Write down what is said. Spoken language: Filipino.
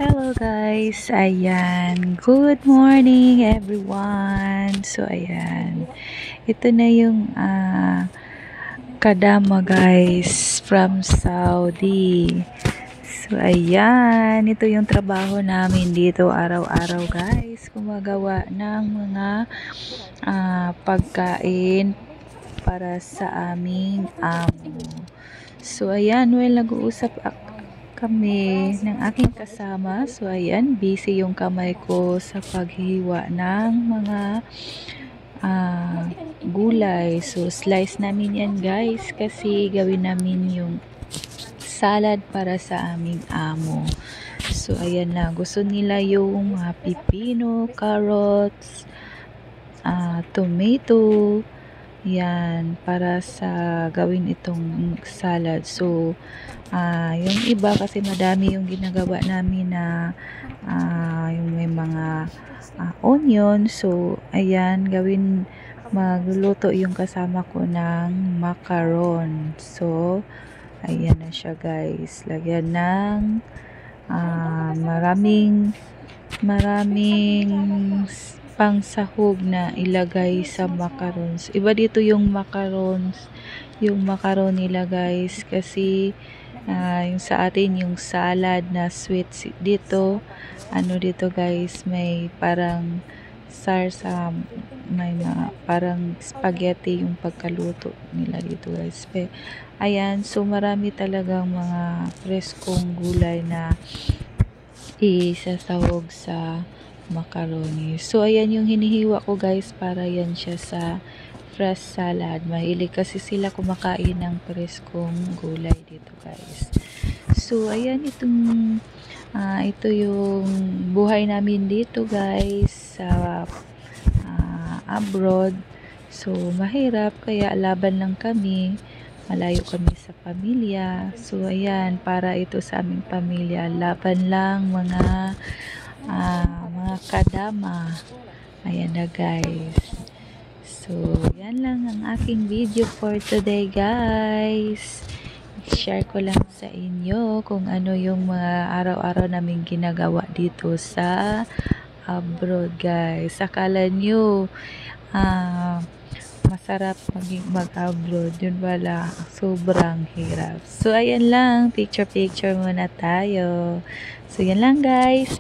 Hello guys, ayan, good morning everyone. So ayan, ito na yung kadama guys from Saudi. So ayan, ito yung trabaho namin dito araw-araw guys, gumagawa ng mga pagkain para sa aming amo. So ayan, nag-uusap kami ng aking kasama. So ayan, busy yung kamay ko sa paghiwa ng mga gulay. So slice namin yan guys kasi gawin namin yung salad para sa aming amo. So ayan na, gusto nila yung pipino, carrots, tomato, yan, para sa gawin itong salad. So, yung iba kasi madami yung ginagawa namin na yung may mga onion. So, ayan, magluluto yung kasama ko ng macaron. So, ayan na siya guys. Lagyan ng maraming pang sahog na ilagay sa macarons. Iba dito yung macaron nila guys kasi yung sa atin yung salad na sweet dito dito guys may parang sarsa, may parang spaghetti yung pagkaluto nila dito guys. Ayan, so marami talagang mga preskong gulay na isasahog sa macaroni. So, ayan yung hinihiwa ko guys para yan siya sa fresh salad. Mahilig kasi sila kumakain ng preskong gulay dito guys. So, ayan ito yung buhay namin dito guys sa abroad. So, mahirap kaya laban lang kami. Malayo kami sa pamilya. So, ayan, para ito sa aming pamilya. Laban lang mga kadama. Ayan na guys. So, yan lang ang aking video for today guys. Share ko lang sa inyo kung ano yung mga araw-araw naming ginagawa dito sa abroad guys. Akala nyo masarap mag-abroad. Yun wala. Sobrang hirap. So, ayan lang. Picture muna tayo. So, yan lang guys.